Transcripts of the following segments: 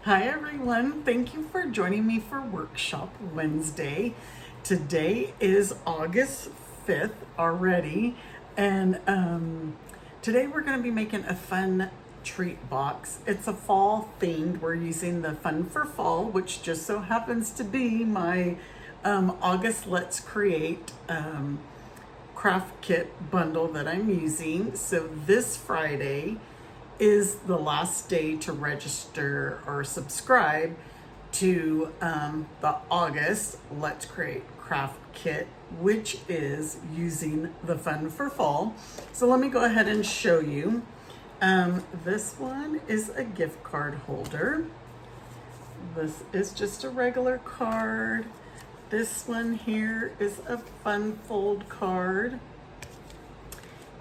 Hi everyone, thank you for joining me for Workshop Wednesday. Today is August 5th already, and today we're going to be making a fun treat box. It's a fall themed. We're using the Fun for Fall, which just so happens to be my August Let's Create craft kit bundle that I'm using. So this Friday is the last day to register or subscribe to the August Let's Create craft kit, which is using the Fun for Fall. So let me go ahead and show you. This one is a gift card holder. This is just a regular card. This one here is a fun fold card.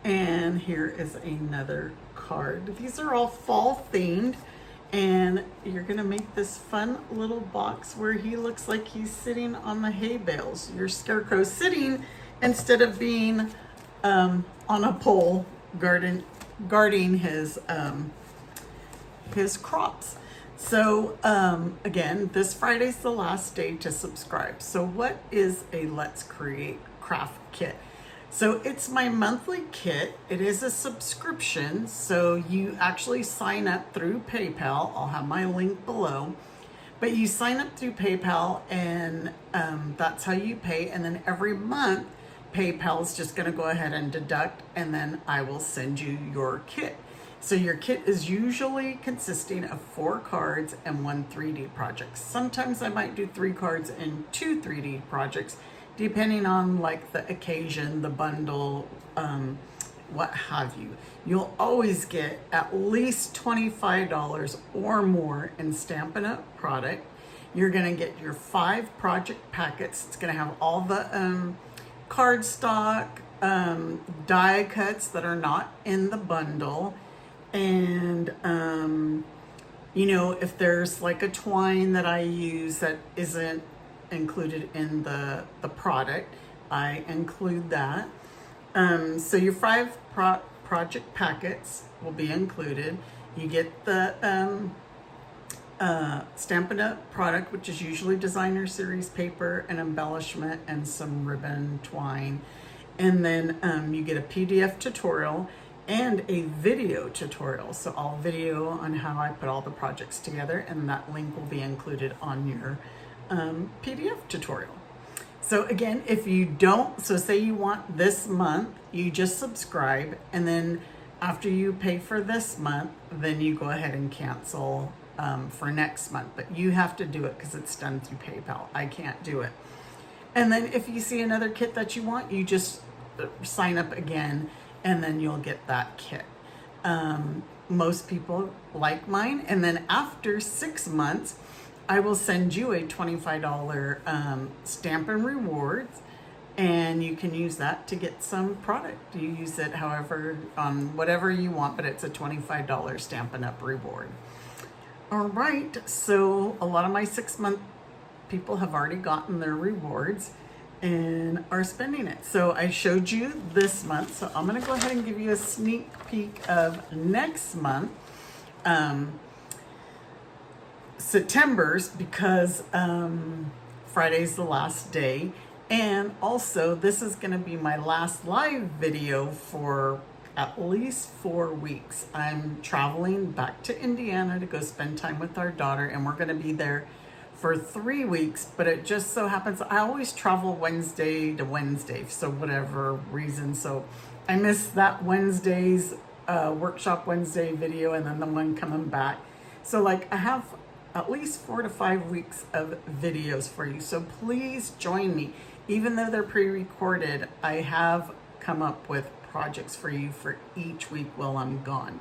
And here is another card. These are all fall themed, and you're gonna make this fun little box where he looks like he's sitting on the hay bales. Your scarecrow sitting instead of being on a pole guarding his crops. So again, this Friday's the last day to subscribe. So what is a Let's Create craft kit? So it's my monthly kit. It is a subscription, so you actually sign up through PayPal. I'll have my link below. But you sign up through PayPal, and that's how you pay. And then every month, PayPal is just going to go ahead and deduct, and then I will send you your kit. So your kit is usually consisting of 4 cards and 1 3D project. Sometimes I might do 3 cards and 2 3D projects, depending on like the occasion, the bundle, what have you. You'll always get at least $25 or more in Stampin' Up! Product. You're gonna get your 5 project packets. It's gonna have all the cardstock, die cuts that are not in the bundle. And you know, if there's like a twine that I use that isn't included in the product, I include that. So your 5 project packets will be included. You get the Stampin' Up! Product, which is usually designer series paper, and embellishment, and some ribbon twine. And then you get a PDF tutorial and a video tutorial. So I'll video on how I put all the projects together, and that link will be included on your PDF tutorial. So again, if you don't, so say you want this month, you just subscribe, and then after you pay for this month, then you go ahead and cancel for next month. But you have to do it because it's done through PayPal. I can't do it. And then if you see another kit that you want, you just sign up again, and then you'll get that kit. Most people like mine. And then after 6 months, I will send you a $25 Stampin' Rewards, and you can use that to get some product. You use it however, on whatever you want, but it's a $25 Stampin' Up! Reward. All right, so a lot of my 6-month people have already gotten their rewards and are spending it. So I showed you this month, so I'm gonna go ahead and give you a sneak peek of next month. September's, because Friday's the last day, and also this is going to be my last live video for at least 4 weeks. I'm traveling back to Indiana to go spend time with our daughter, and we're going to be there for 3 weeks, but it just so happens I always travel Wednesday to Wednesday, so whatever reason, so I missed that Wednesday's Workshop Wednesday video, and then the one coming back. So like I have at least 4 to 5 weeks of videos for you. So please join me. Even though they're pre-recorded, I have come up with projects for you for each week while I'm gone.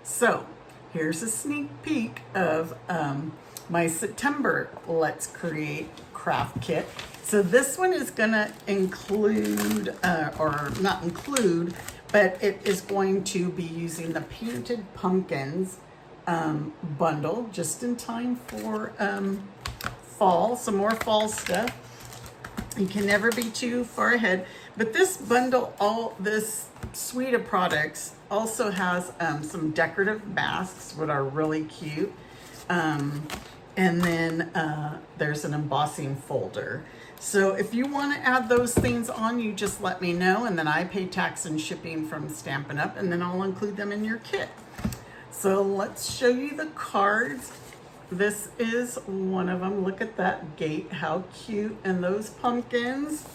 So here's a sneak peek of my September Let's Create craft kit. So this one is gonna include, or not include, but it is going to be using the Painted Pumpkins bundle just in time for fall, some more fall stuff. You can never be too far ahead, but this bundle, all this suite of products also has some decorative masks, which are really cute. And then there's an embossing folder. So if you want to add those things on, you just let me know, and then I pay tax and shipping from Stampin' Up, and then I'll include them in your kit. So let's show you the cards. This is one of them. Look at that gate, how cute, and those pumpkins.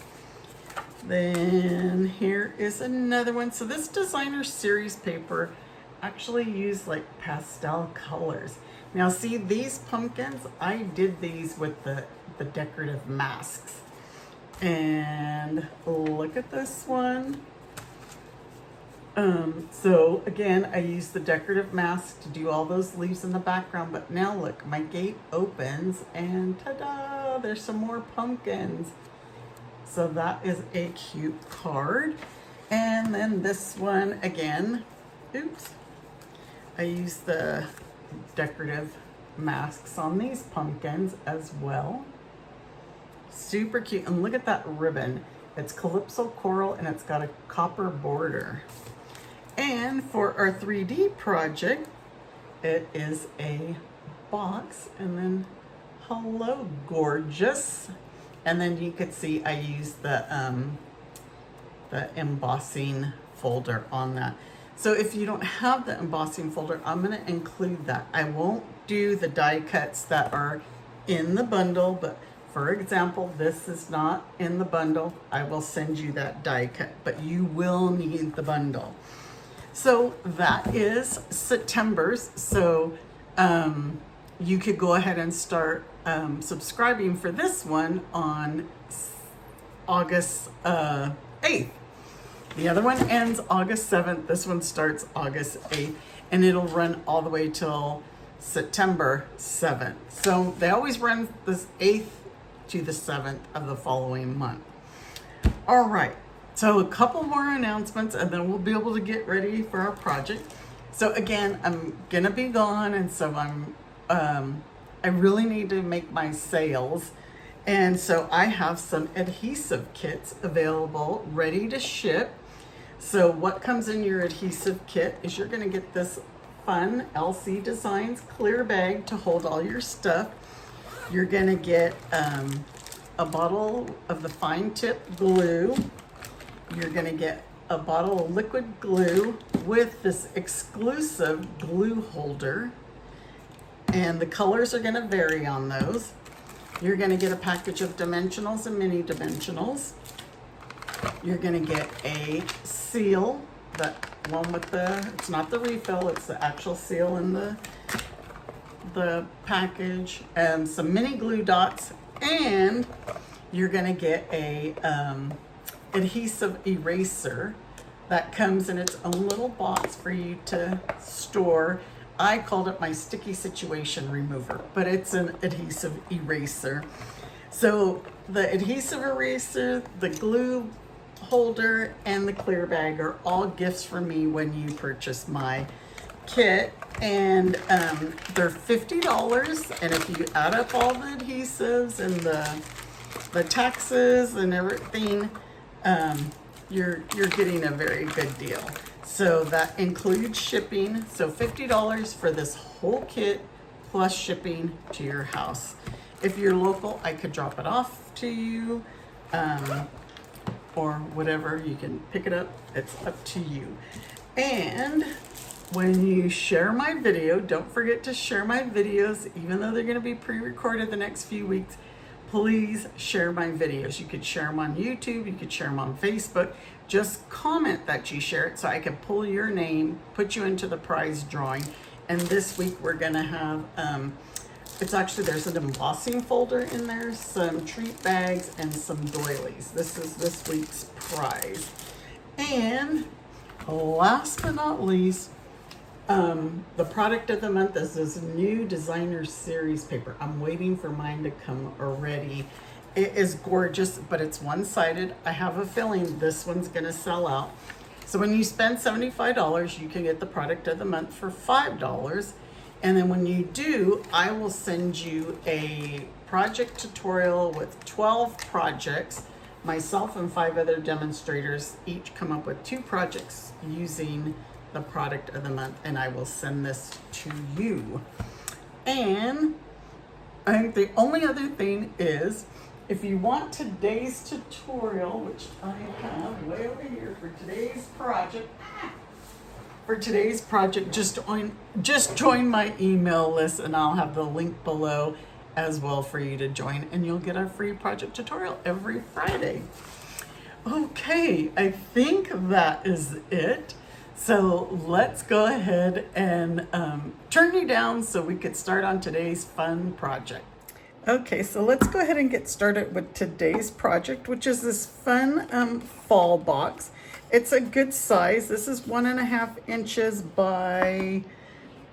Then here is another one. So this designer series paper actually used like pastel colors. Now see these pumpkins, I did these with the decorative masks. And look at this one. So again, I used the decorative mask to do all those leaves in the background, but now look, my gate opens and ta-da, there's some more pumpkins. So that is a cute card. And then this one again, oops, I used the decorative masks on these pumpkins as well. Super cute. And look at that ribbon. It's Calypso Coral and it's got a copper border. And for our 3D project, it is a box, and then hello gorgeous. And then you could see I used the embossing folder on that. So if you don't have the embossing folder, I'm going to include that. I won't do the die cuts that are in the bundle, but for example, this is not in the bundle. I will send you that die cut, but you will need the bundle. So that is September's. So you could go ahead and start subscribing for this one on August 8th. The other one ends August 7th. This one starts August 8th, and it'll run all the way till September 7th. So they always run this 8th to the 7th of the following month. All right. So a couple more announcements, and then we'll be able to get ready for our project. So again, I'm gonna be gone, and so I really need to make my sales. And so I have some adhesive kits available, ready to ship. So what comes in your adhesive kit is you're gonna get this fun LC Designs clear bag to hold all your stuff. You're gonna get a bottle of the fine tip glue. You're gonna get a bottle of liquid glue with this exclusive glue holder. And the colors are gonna vary on those. You're gonna get a package of dimensionals and mini dimensionals. You're gonna get a seal, that one with it's not the refill, it's the actual seal in the package, and some mini glue dots, and you're gonna get a adhesive eraser that comes in its own little box for you to store. I called it my sticky situation remover, but it's an adhesive eraser. So the adhesive eraser, the glue holder, and the clear bag are all gifts for me when you purchase my kit. And they're $50. And if you add up all the adhesives and the taxes and everything, you're getting a very good deal. So that includes shipping. So $50 for this whole kit plus shipping to your house. If you're local, I could drop it off to you, or whatever. You can pick it up. It's up to you. And when you share my video, don't forget to share my videos, even though they're going to be pre-recorded the next few weeks. Please share my videos. You could share them on YouTube. You could share them on Facebook. Just comment that you share it so I can pull your name, put you into the prize drawing. And this week we're going to have, there's an embossing folder in there, some treat bags, and some doilies. This is this week's prize. And last but not least, the product of the month is this new designer series paper. I'm waiting for mine to come already. It is gorgeous, but it's one-sided. I have a feeling this one's gonna sell out. So when you spend $75, you can get the product of the month for $5. And then when you do, I will send you a project tutorial with 12 projects. Myself and 5 other demonstrators each come up with 2 projects using the product of the month, and I will send this to you. And I think the only other thing is, if you want today's tutorial, which I have way over here for today's project, just join my email list, and I'll have the link below as well for you to join, and you'll get our free project tutorial every Friday. Okay, I think that is it. So let's go ahead and turn you down so we could start on today's fun project. Okay, so let's go ahead and get started with today's project, which is this fun fall box. It's a good size. This is 1.5 inches by,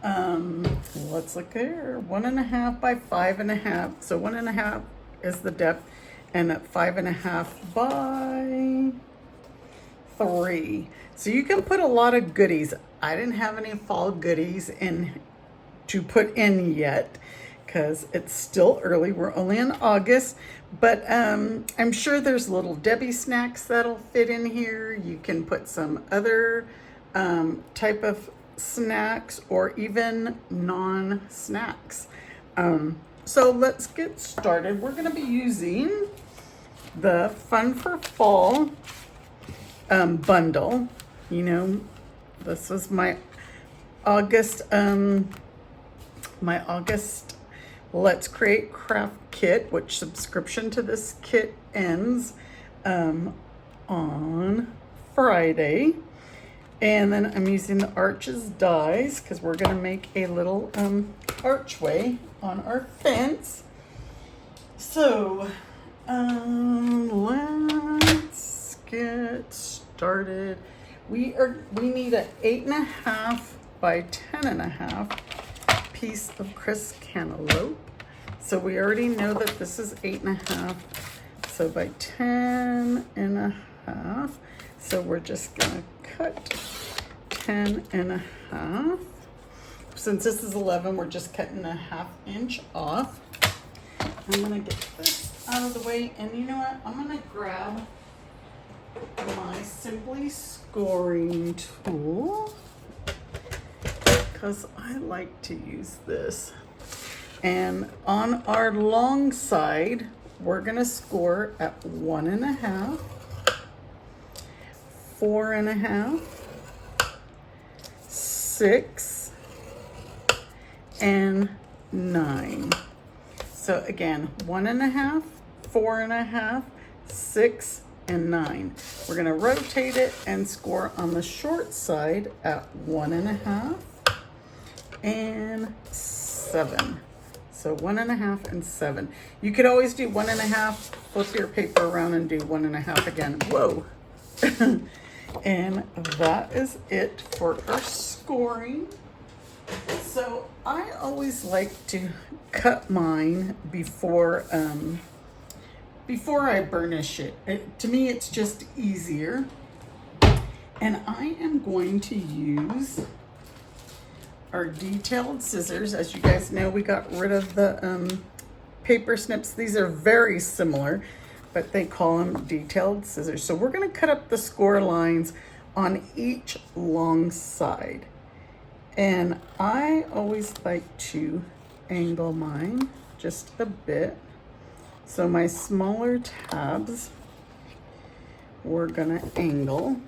let's look here, 1.5 by 5.5. So 1.5 is the depth, and at 5.5 by 3. So you can put a lot of goodies. I didn't have any fall goodies in to put in yet because it's still early. We're only in August, but I'm sure there's little Debbie snacks that'll fit in here. You can put some other type of snacks or even non-snacks. So let's get started. We're going to be using the Fun for Fall bundle. You know, this was my August Let's Create Craft kit, which subscription to this kit ends on Friday. And then I'm using the Arches dies because we're going to make a little archway on our fence. So let's get started. We need an 8.5 by 10.5 piece of crisp cantaloupe. So we already know that this is 8.5. So by 10.5. So we're just gonna cut 10.5. Since this is 11, we're just cutting a 1/2 inch off. I'm gonna get this out of the way, and you know what? I'm gonna grab my Simply Scoring tool because I like to use this. And on our long side, we're gonna score at 1.5, 4.5, 6, and 9. So again, 1.5, 4.5, 6, and 9. We're going to rotate it and score on the short side at 1.5 and 7. So 1.5 and 7. You could always do 1.5, flip your paper around and do 1.5 again. Whoa. And that is it for our scoring. So I always like to cut mine before I burnish it. To me, it's just easier. And I am going to use our detailed scissors. As you guys know, we got rid of the paper snips. These are very similar, but they call them detailed scissors. So we're going to cut up the score lines on each long side. And I always like to angle mine just a bit. So my smaller tabs, we're gonna angle.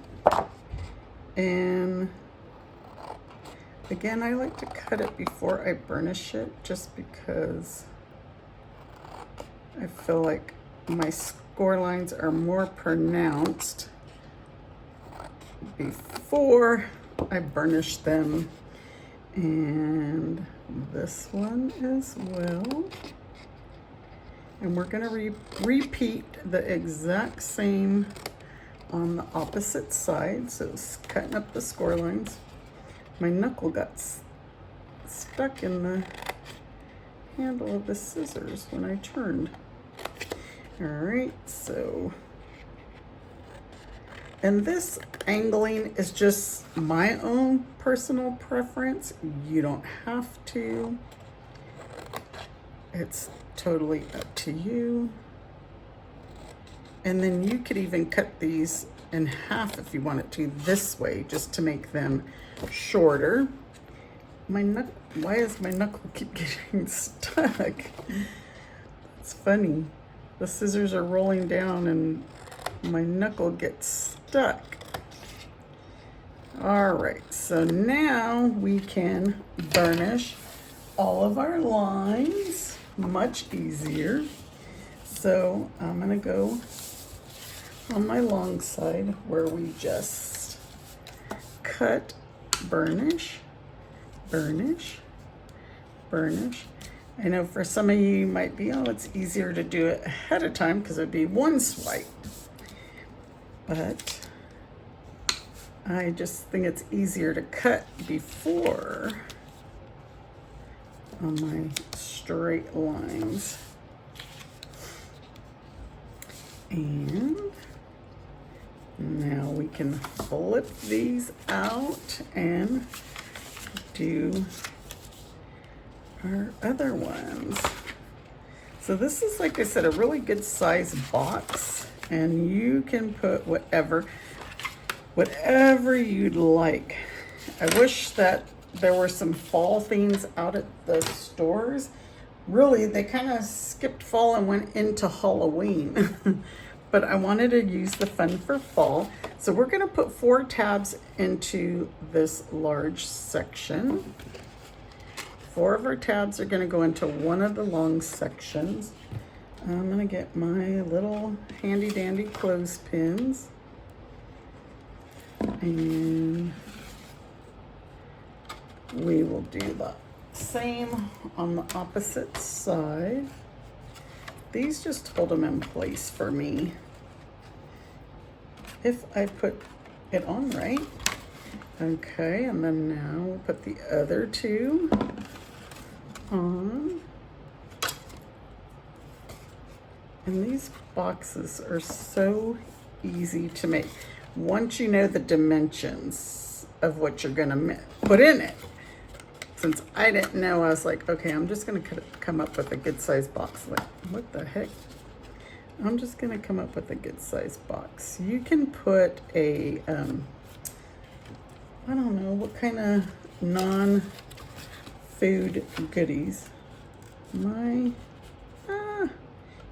And again, I like to cut it before I burnish it just because I feel like my score lines are more pronounced before I burnish them. And this one as well. And we're going to repeat the exact same on the opposite side. So it's cutting up the score lines. My knuckle got stuck in the handle of the scissors when I turned. All right, so, and this angling is just my own personal preference. You don't have to. It's totally up to you. And then you could even cut these in half if you wanted to this way, just to make them shorter. why is my knuckle keep getting stuck? It's funny. The scissors are rolling down and my knuckle gets stuck. All right, so now we can burnish all of our lines much easier. So I'm gonna go on my long side where we just cut, burnish, burnish, burnish. I know for some of you might be, oh, it's easier to do it ahead of time because it'd be one swipe. But I just think it's easier to cut before on my straight lines. And now we can flip these out and do our other ones. So this is, like I said, a really good size box, and you can put whatever you'd like. I wish that there were some fall themes out at the stores. Really, they kind of skipped fall and went into Halloween. But I wanted to use the fun for fall. So we're gonna put 4 tabs into this large section. 4 of our tabs are gonna go into one of the long sections. I'm gonna get my little handy dandy clothespins. And we will do the same on the opposite side. These just hold them in place for me if I put it on right. Okay, and then now we'll put the other 2 on. And these boxes are so easy to make once you know the dimensions of what you're gonna put in it. Since I didn't know, I was like, okay, I'm just gonna come up with a good size box. Like, what the heck? I'm just gonna come up with a good size box. You can put a, I don't know, what kind of non-food goodies.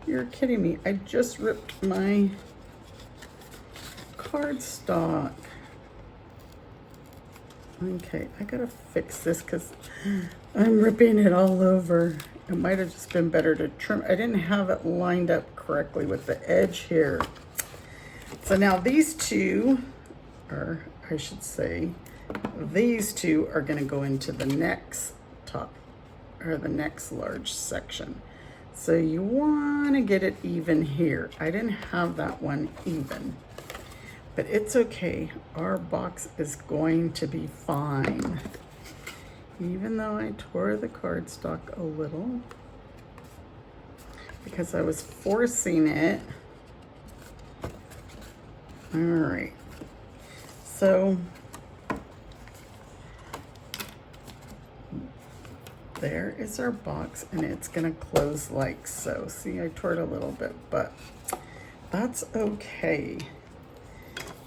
You're kidding me. I just ripped my cardstock. Okay, I gotta fix this because I'm ripping it all over. It might have just been better to trim. I didn't have it lined up correctly with the edge here. So now these 2 are, I should say, these 2 are gonna go into the next top, or the next large section. So you wanna get it even here. I didn't have that one even. But it's okay, our box is going to be fine. Even though I tore the cardstock a little, because I was forcing it. All right, so there is our box, and it's gonna close like so. See, I tore it a little bit, but that's okay.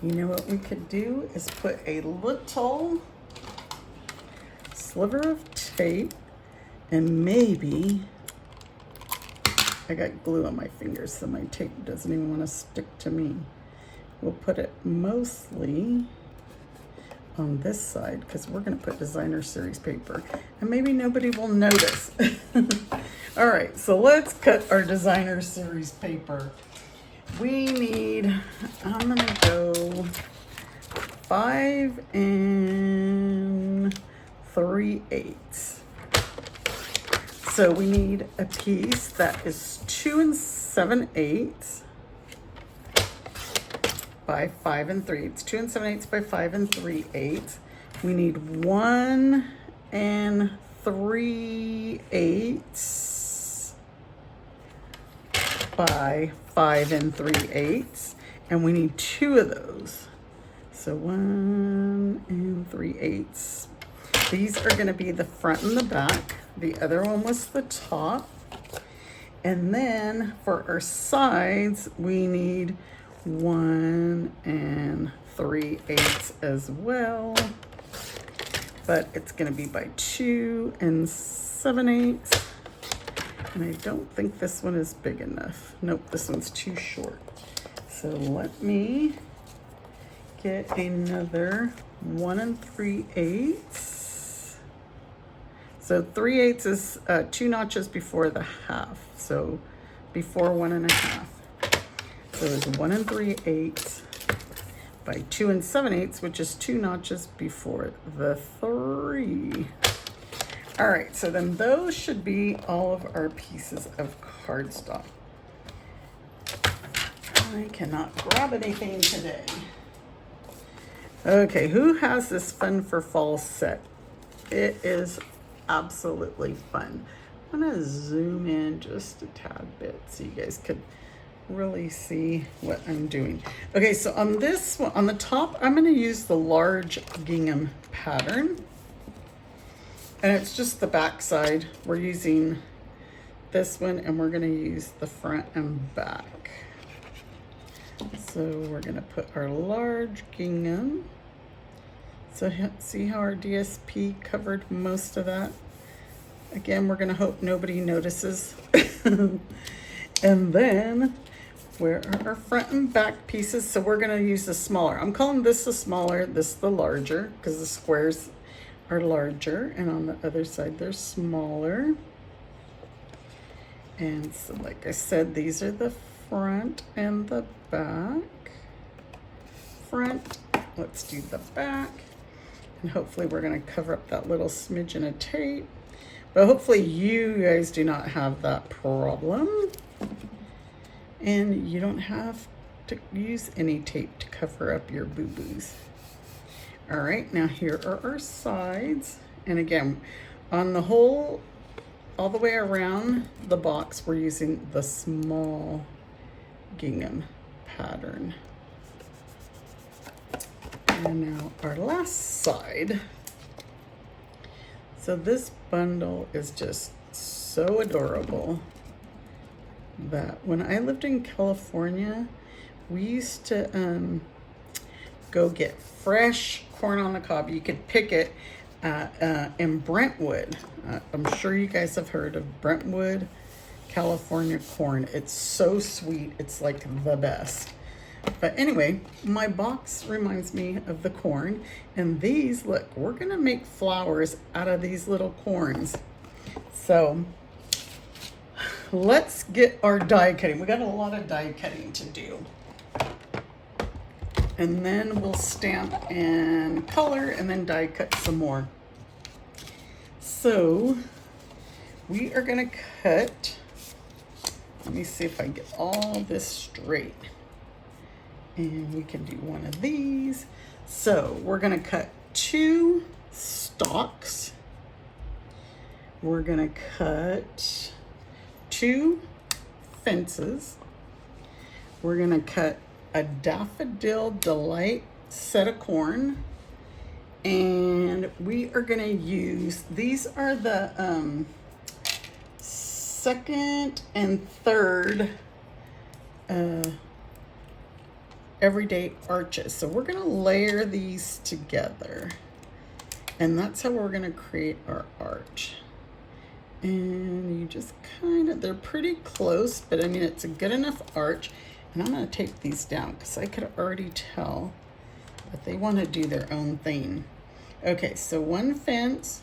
You know what we could do is put a little sliver of tape, and maybe, I got glue on my fingers so my tape doesn't even want to stick to me. We'll put it mostly on this side because we're going to put designer series paper, and maybe nobody will notice. All right, so let's cut our designer series paper. We need, I'm gonna go 5 3/8. So we need a piece that is 2 7/8 by 5 3/8. 2 7/8 by 5 3/8. We need 1 3/8 by 5 3/8, and we need 2 of those. So 1 3/8. These are going to be the front and the back. The other one was the top. And then for our sides, we need 1 3/8 as well. but it's gonna be by 2 7/8. And I don't think this one is big enough. Nope, this one's too short. So let me get another 1 3/8. So 3/8 is 2 notches before the half. So before 1 1/2. So it's 1 3/8 by 2 7/8, which is 2 notches before the 3. All right, so then those should be all of our pieces of cardstock. I cannot grab anything today. Okay, who has this Fun for Fall set? It is absolutely fun. I'm gonna zoom in just a tad bit so you guys could really see what I'm doing. Okay, so on this one, on the top, I'm gonna use the large gingham pattern. And it's just the back side. We're using this one and we're gonna use the front and back. So we're gonna put our large gingham. So see how our DSP covered most of that? Again, we're gonna hope nobody notices. And then where are our front and back pieces? So we're gonna use the smaller. I'm calling this the smaller, this the larger, because the squares are larger, and on the other side they're smaller. And so like I said, these are the front and the back. Front, let's do the back. And hopefully we're gonna cover up that little smidgen of tape. But hopefully you guys do not have that problem. And you don't have to use any tape to cover up your boo-boos. All right, now here are our sides. And again, on the whole, all the way around the box, we're using the small gingham pattern. And now our last side. So this bundle is just so adorable that when I lived in California, we used to go get fresh corn on the cob. You could pick it in Brentwood. I'm sure you guys have heard of Brentwood, California corn. It's so sweet. It's like the best. But anyway, my box reminds me of the corn. And these, look, we're gonna make flowers out of these little corns. So let's get our die cutting. We got a lot of die cutting to do. And then we'll stamp and color and then die cut some more. So we are gonna cut, let me see if I get all this straight. And we can do one of these. So we're gonna cut 2 stalks. We're gonna cut 2 fences. We're gonna cut a Daffodil Delight set of corn, and we are gonna use, these are the second and third everyday arches. So we're gonna layer these together, and that's how we're gonna create our arch. And you just kind of, they're pretty close, but I mean, it's a good enough arch. And I'm gonna take these down because I could already tell that they want to do their own thing. Okay, so 1 fence,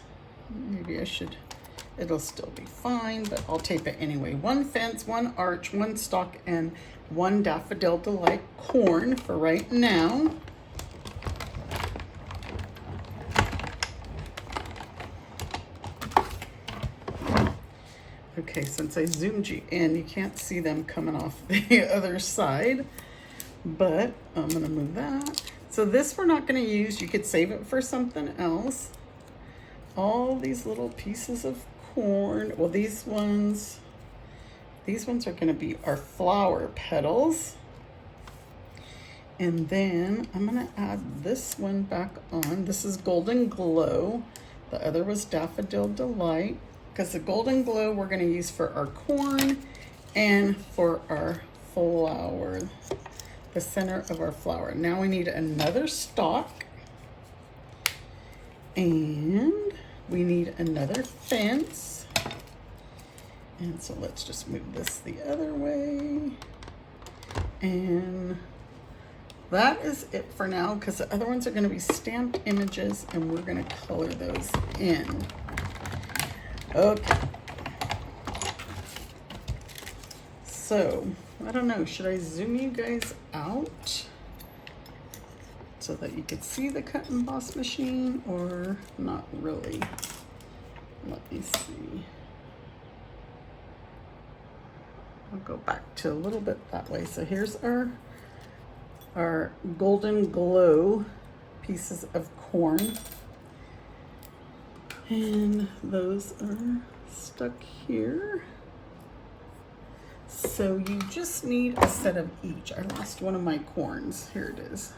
maybe I should, it'll still be fine, but I'll tape it anyway. 1 fence, 1 arch, 1 stalk, and 1 Daffodil Delight corn for right now. Okay, since I zoomed you in, you can't see them coming off the other side, but I'm gonna move that. So this we're not gonna use. You could save it for something else. All these little pieces of corn, well, these ones are gonna be our flower petals. And then I'm gonna add this one back on. This is Golden Glow. The other was Daffodil Delight. Because the Golden Glow we're going to use for our corn and for our flower, the center of our flower. Now we need another stalk, and We need another fence. And so let's just move this the other way. And that is it for now, because the other ones are going to be stamped images and we're going to color those in. Okay. So, I don't know, should I zoom you guys out so that you could see the cut and emboss machine, or not really? Let me see. I'll go back to a little bit that way. So here's our golden glow pieces of corn. And those are stuck here. So you just need a set of each. I lost one of my corns. Here it is.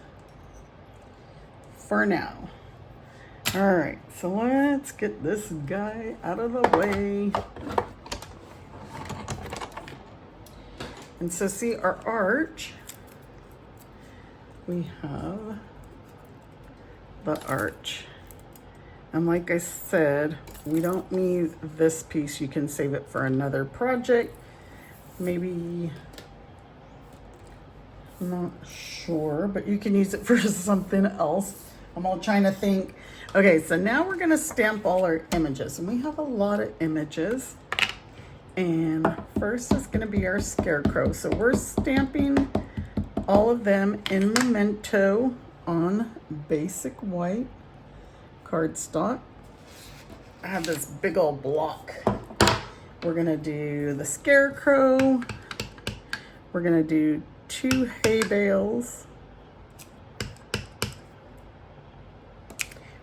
For now. All right, so let's get this guy out of the way. And so see our arch, we have the arch. And like I said, we don't need this piece. You can save it for another project. Maybe, I'm not sure, but you can use it for something else. I'm all trying to think. Okay, so now we're gonna stamp all our images, and we have a lot of images. And first is gonna be our scarecrow. So we're stamping all of them in Memento on basic white cardstock. I have this big old block. We're gonna do the scarecrow. We're gonna do 2 hay bales.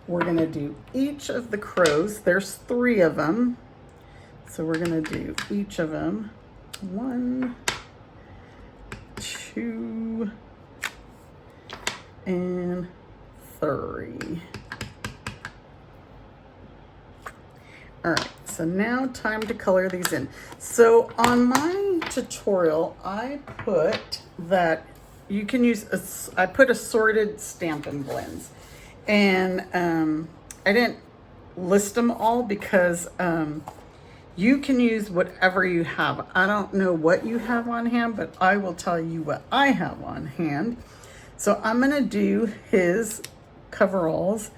We're gonna do each of the crows. There's 3 of them. So we're gonna do each of them. 1, 2, and 3. All right, so now time to color these in. So on my tutorial, I put that you can use, I put assorted Stampin' blends. And I didn't list them all because you can use whatever you have. I don't know what you have on hand, but I will tell you what I have on hand. So I'm gonna do his coveralls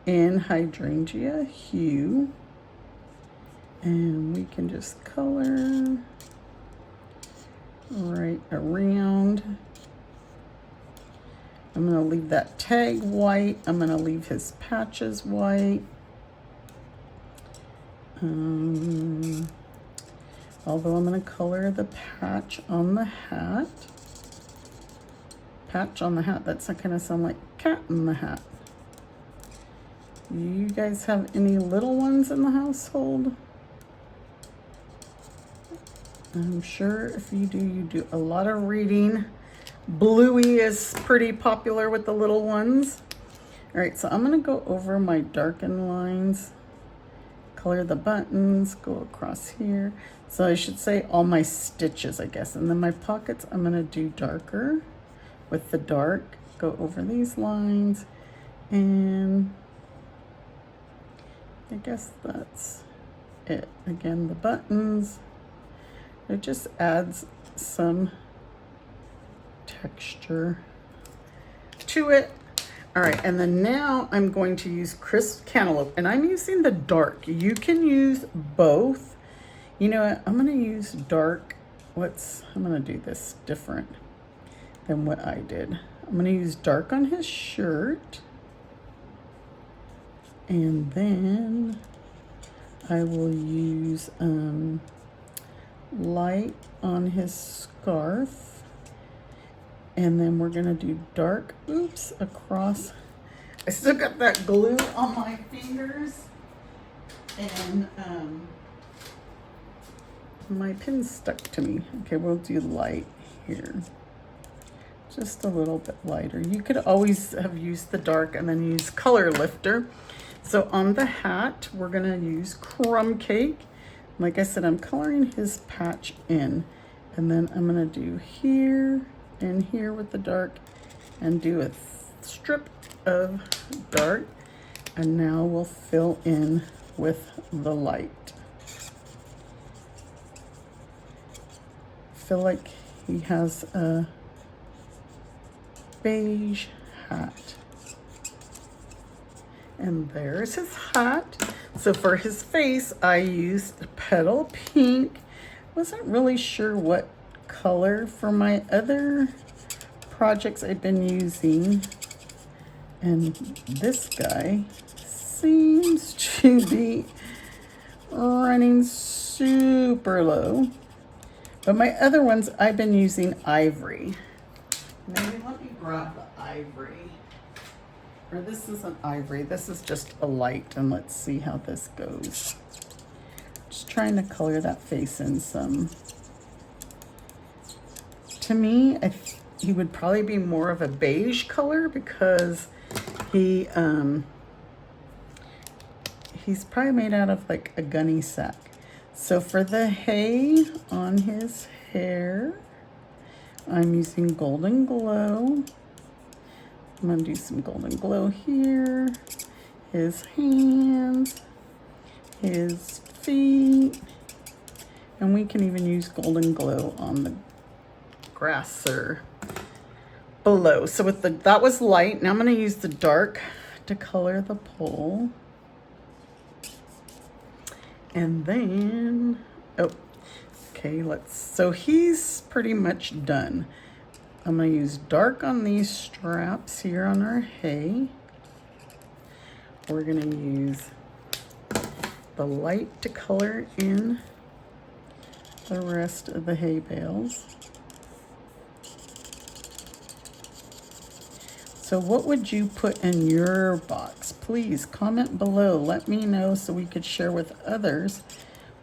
in hydrangea hue. And we can just color right around. I'm gonna leave that tag white. I'm gonna leave his patches white. Although I'm gonna color the patch on the hat. Patch on the hat, that's not gonna sound like cat in the hat. Do you guys have any little ones in the household? I'm sure if you do a lot of reading. Bluey is pretty popular with the little ones. All right, so I'm gonna go over my darken lines, color the buttons, go across here. So I should say all my stitches, I guess. And then my pockets, I'm gonna do darker with the dark, go over these lines, and I guess that's it. Again, the buttons. It just adds some texture to it. All right, and then now I'm going to use Crisp Cantaloupe, and I'm using the dark. You can use both. You know what, I'm gonna use dark. I'm gonna do this different than what I did. I'm gonna use dark on his shirt, and then I will use light on his scarf, and then we're gonna do dark, oops, across. I still got that glue on my fingers, and my pin's stuck to me. Okay, we'll do light here, just a little bit lighter. You could always have used the dark and then use color lifter. So on the hat, we're gonna use crumb cake. Like I said, I'm coloring his patch in, and then I'm gonna do here and here with the dark and do a strip of dark. And now we'll fill in with the light. I feel like he has a beige hat. And there's his hat. So for his face, I used petal pink. Wasn't really sure what color for my other projects I've been using. And this guy seems to be running super low. But my other ones, I've been using ivory. Maybe let me grab the ivory. Or this isn't ivory, this is just a light, and let's see how this goes. Just trying to color that face in some. To me, he would probably be more of a beige color because he's probably made out of like a gunny sack. So for the hay on his hair, I'm using Golden Glow. I'm gonna do some Golden Glow here, his hands, his feet, and we can even use Golden Glow on the grasser below. So with that was light. Now I'm gonna use the dark to color the pole. And then, okay, so he's pretty much done. I'm gonna use dark on these straps here on our hay. We're gonna use the light to color in the rest of the hay bales. So what would you put in your box? Please comment below. Let me know so we could share with others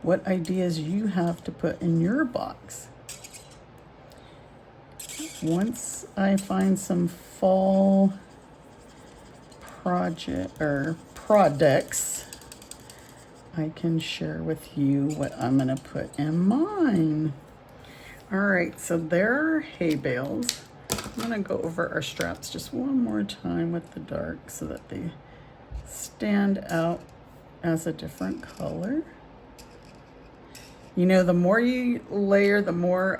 what ideas you have to put in your box. Once I find some fall products, I can share with you what I'm gonna put in mine. All right, so there are hay bales. I'm gonna go over our straps just one more time with the dark so that they stand out as a different color. You know, the more you layer, the more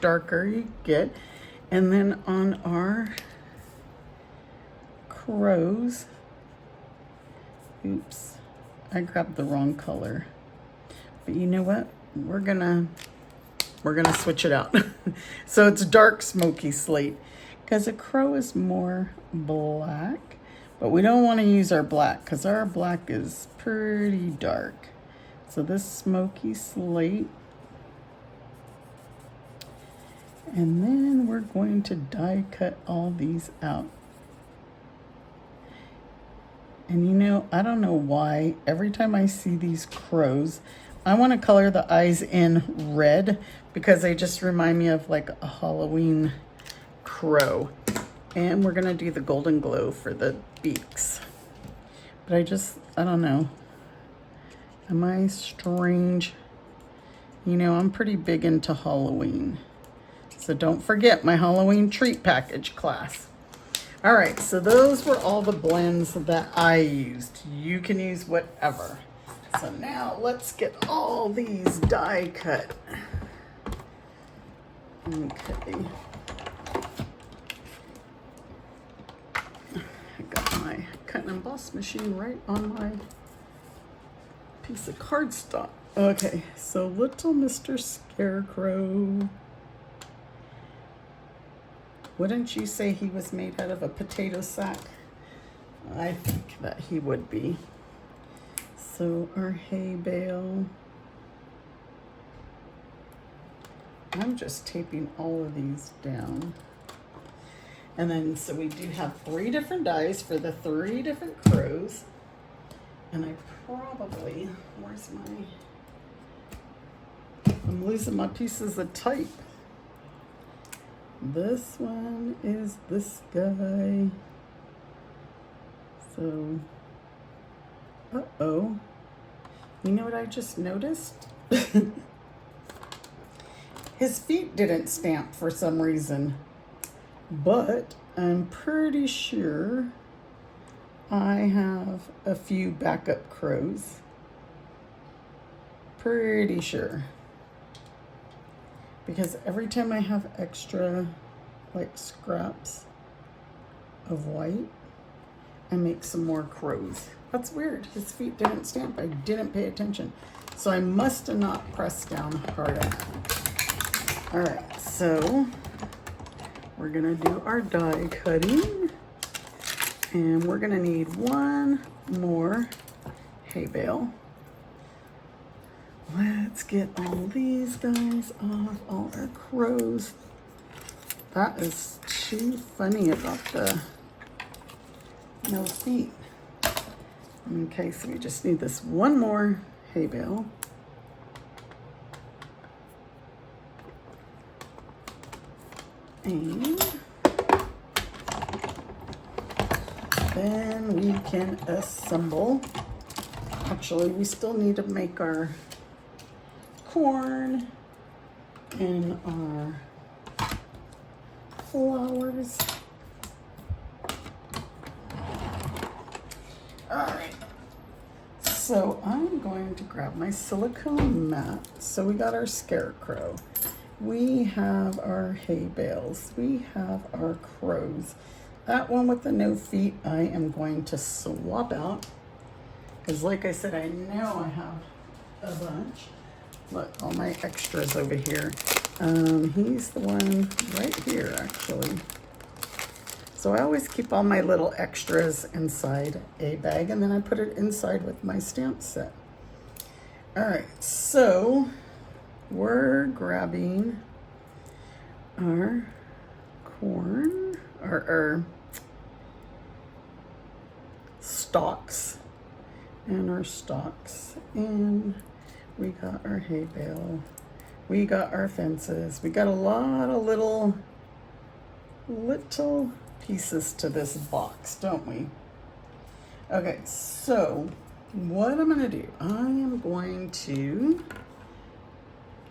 darker you get. And then on our crows, oops, I grabbed the wrong color. But you know what? We're gonna switch it out. So it's dark smoky slate because a crow is more black, but we don't want to use our black because our black is pretty dark. So this smoky slate. And then we're going to die cut all these out. And you know, I don't know why, every time I see these crows, I want to color the eyes in red because they just remind me of like a Halloween crow. And we're going to do the Golden Glow for the beaks. But I don't know. Am I strange? You know, I'm pretty big into Halloween. So don't forget my Halloween treat package class. All right, so those were all the blends that I used. You can use whatever. So now let's get all these die cut. Okay. I got my cut and emboss machine right on my piece of cardstock. Okay, so little Mr. Scarecrow. Wouldn't you say he was made out of a potato sack? I think that he would be. So our hay bale. I'm just taping all of these down. And then, so we do have 3 different dies for the 3 different crows. And I probably, I'm losing my pieces of tape. This one is this guy. So, uh-oh. You know what I just noticed? His feet didn't stamp for some reason. But I'm pretty sure I have a few backup crows. Pretty sure. Because every time I have extra like scraps of white, I make some more crows. That's weird. His feet didn't stamp. I didn't pay attention. So I must have not pressed down hard enough. All right, so we're gonna do our die cutting. And we're gonna need one more hay bale. Let's get all these guys off, all our crows. That is too funny about the no feet. Okay, so we just need this one more hay bale. And then we can assemble. Actually, we still need to make our corn and our flowers. All right, so I'm going to grab my silicone mat. So we got our scarecrow. We have our hay bales. We have our crows. That one with the no feet, I am going to swap out. Because like I said, I know I have a bunch. Look, all my extras over here. He's the one right here, actually. So I always keep all my little extras inside a bag, and then I put it inside with my stamp set. All right, so we're grabbing our corn, our stalks, and our stalks, and we got our hay bale, we got our fences, we got a lot of little pieces to this box, don't we? Okay, so what I'm gonna do, I am going to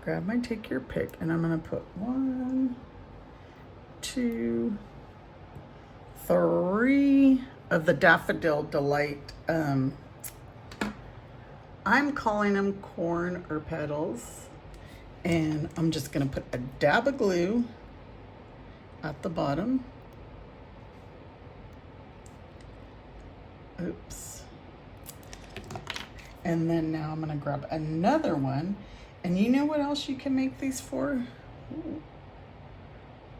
grab my take your pick, and I'm gonna put 1, 2, 3 of the Daffodil Delight. I'm calling them corn or petals, and I'm just gonna put a dab of glue at the bottom. Oops. And then now I'm gonna grab another one, and you know what else you can make these for? Ooh.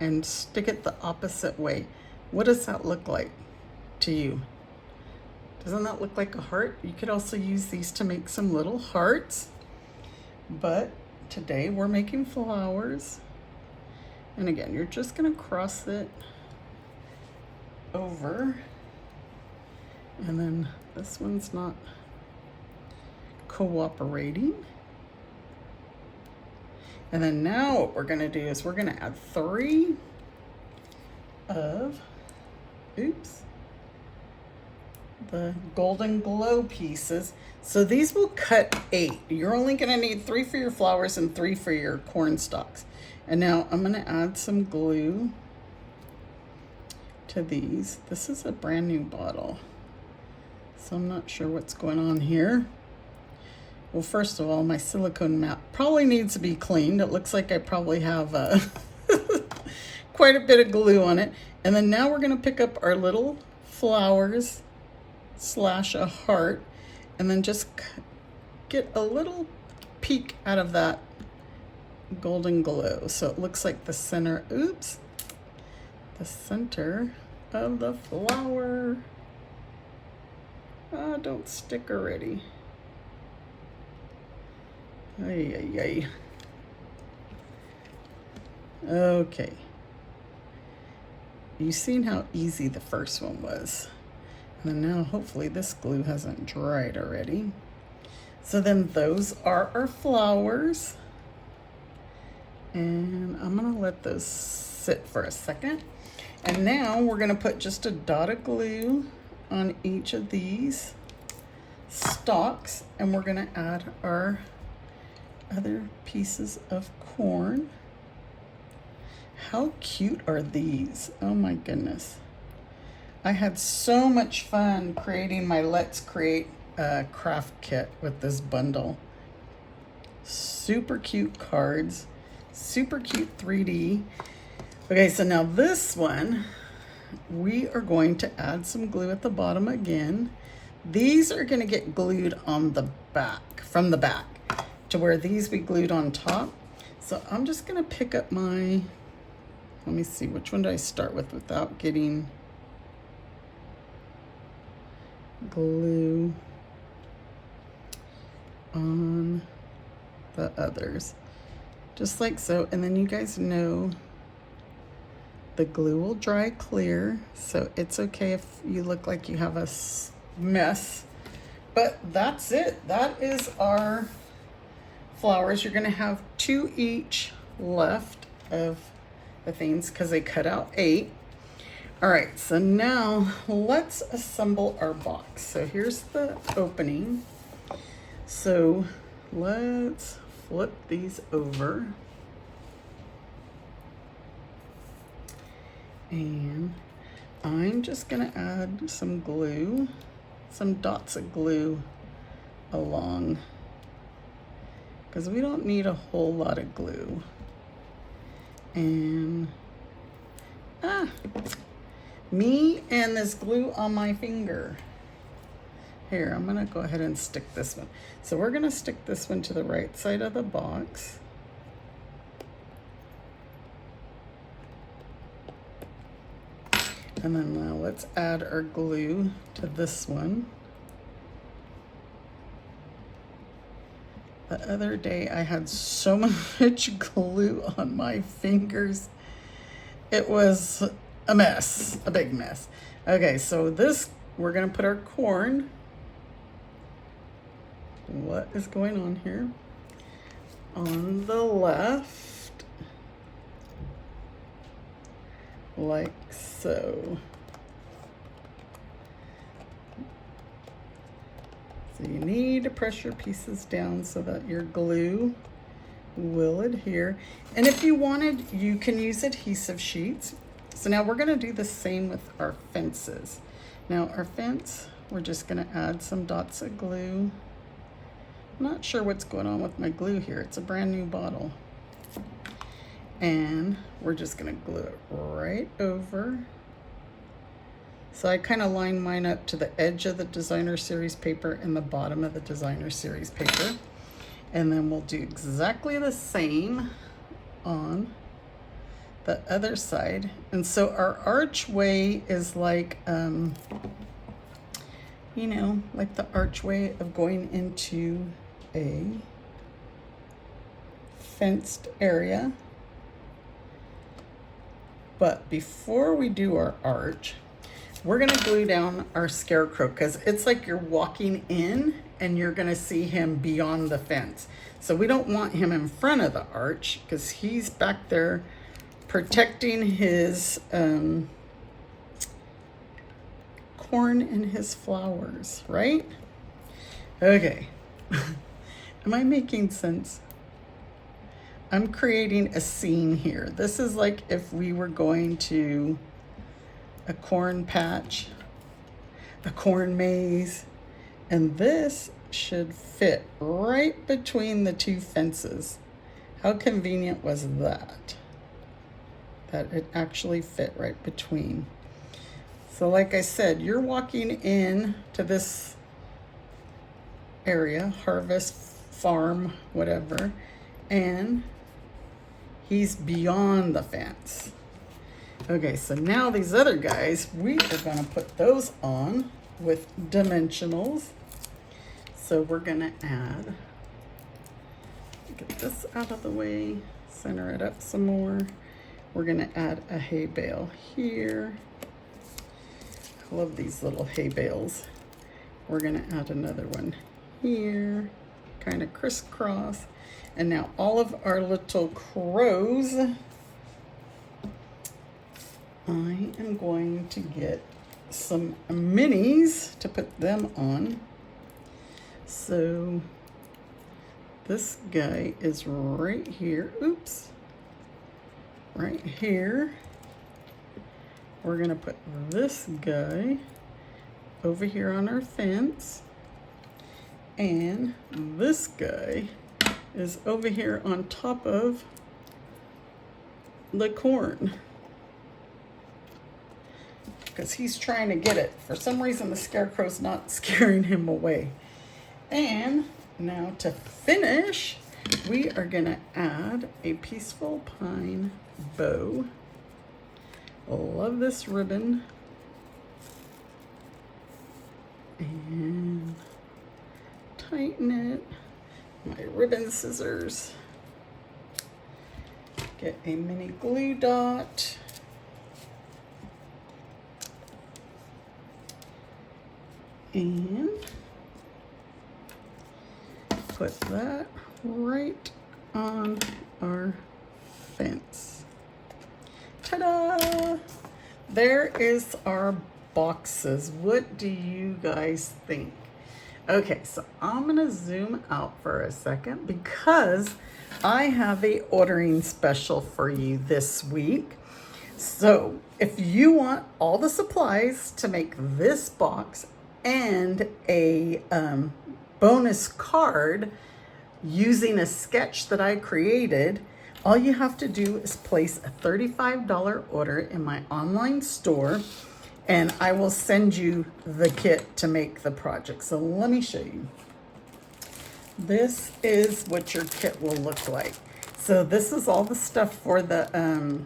And stick it the opposite way. What does that look like to you? Doesn't that look like a heart? You could also use these to make some little hearts, but today we're making flowers. And again, you're just gonna cross it over, and then this one's not cooperating. And then now what we're gonna do is we're gonna add 3 of, oops, the Golden Glow pieces. So these will cut 8. You're only gonna need 3 for your flowers and 3 for your corn stalks. And now I'm gonna add some glue to these. This is a brand new bottle, so I'm not sure what's going on here. Well, first of all, my silicone mat probably needs to be cleaned. It looks like I probably have quite a bit of glue on it. And then now we're gonna pick up our little flowers slash a heart, and then just get a little peek out of that Golden Glow. So it looks like the center, oops, the center of the flower. Don't stick already. Ay, ay, ay. Okay. You've seen how easy the first one was. And now hopefully this glue hasn't dried already. So then those are our flowers. And I'm gonna let those sit for a second. And now we're gonna put just a dot of glue on each of these stalks, and we're gonna add our other pieces of corn. How cute are these? Oh my goodness. I had so much fun creating my Let's Create craft kit with this bundle. Super cute cards, super cute 3D. Okay, so now this one, we are going to add some glue at the bottom again. These are going to get glued on the back, from the back, to where these we glued on top. So I'm just going to pick up my, let me see, which one do I start with without getting glue on the others. Just like so. And then you guys know the glue will dry clear, so it's okay if you look like you have a mess. But that's it. That is our flowers. You're gonna have 2 each left of the things because they cut out 8. All right, so now let's assemble our box. So here's the opening. So let's flip these over. And I'm just gonna add some glue, some dots of glue along, because we don't need a whole lot of glue. And me and this glue on my finger. Here, I'm gonna go ahead and stick this one. So we're gonna stick this one to the right side of the box. And then now let's add our glue to this one. The other day I had so much glue on my fingers. It was a mess, a big mess. Okay, so this, we're gonna put our corn. What is going on here? On the left. Like so. So you need to press your pieces down so that your glue will adhere. And if you wanted, you can use adhesive sheets. So now we're gonna do the same with our fences. Now our fence, we're just gonna add some dots of glue. I'm not sure what's going on with my glue here. It's a brand new bottle. And we're just gonna glue it right over. So I kind of line mine up to the edge of the designer series paper and the bottom of the designer series paper. And then we'll do exactly the same on the other side. And so our archway is like, you know, like the archway of going into a fenced area. But before we do our arch, we're gonna glue down our scarecrow because it's like you're walking in and you're gonna see him beyond the fence. So we don't want him in front of the arch because he's back there protecting his corn and his flowers, right? Okay, am I making sense? I'm creating a scene here. This is like if we were going to a corn patch, a corn maze, and this should fit right between the 2 fences. How convenient was that? That it actually fit right between. So like I said, you're walking in to this area, harvest, farm, whatever, and he's beyond the fence. Okay, so now these other guys, we are gonna put those on with dimensionals. So we're gonna add, get this out of the way, center it up some more. We're gonna add a hay bale here. I love these little hay bales. We're gonna add another one here, kind of crisscross. And now all of our little crows, I am going to get some minis to put them on. So this guy is right here. Oops. Right here. we're going to put this guy over here on our fence, and this guy is over here on top of the corn, because he's trying to get it. For some reason, the scarecrow's not scaring him away. And now to finish, we are gonna add a peaceful pine bow. Love this ribbon. And tighten it. My ribbon scissors. Get a mini glue dot. And put that right on our fence. Ta-da! There is our boxes. What do you guys think? Okay, so I'm gonna zoom out for a second because I have a ordering special for you this week. So if you want all the supplies to make this box and a bonus card using a sketch that I created, all you have to do is place a $35 order in my online store, and I will send you the kit to make the project. So let me show you. This is what your kit will look like. So this is all the stuff for the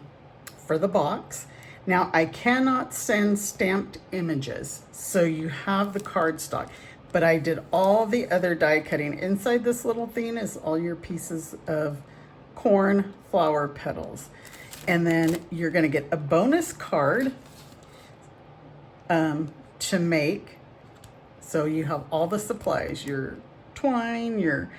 box. Now I cannot send stamped images, so you have the cardstock, but I did all the other die cutting. Inside this little thing is all your pieces of corn flower petals. And then you're gonna get a bonus card to make. So you have all the supplies, your twine, your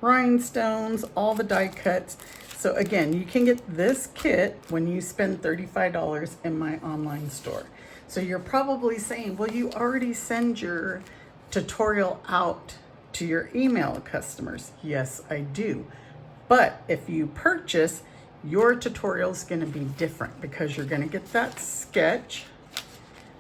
rhinestones, all the die cuts. So again, you can get this kit when you spend $35 in my online store. So you're probably saying, well, you already send your tutorial out to your email customers. Yes, I do. But if you purchase, your tutorial is going to be different because you're going to get that sketch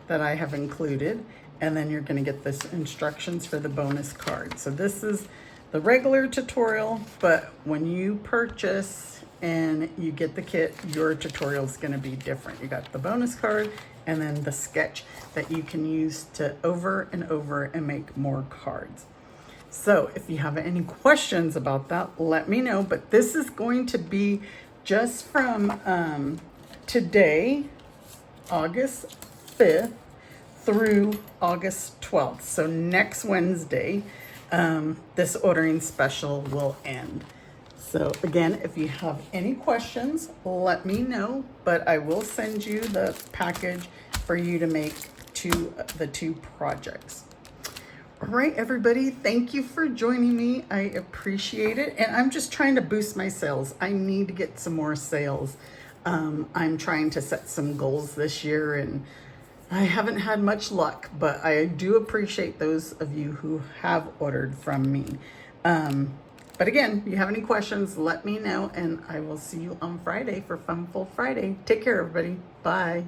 that I have included, and then you're going to get this instructions for the bonus card. So this is the regular tutorial, but when you purchase and you get the kit, your tutorial is going to be different. You got the bonus card and then the sketch that you can use to over and over and make more cards. So if you have any questions about that, let me know. But this is going to be just from today, August 5th through August 12th. So next Wednesday, this ordering special will end. So again, if you have any questions, let me know, but I will send you the package for you to make the two projects. All right, everybody, thank you for joining me. I appreciate it. And I'm just trying to boost my sales. I need to get some more sales. I'm trying to set some goals this year, and I haven't had much luck, but I do appreciate those of you who have ordered from me. But again, if you have any questions, let me know, and I will see you on Friday for Funful Friday. Take care, everybody. Bye.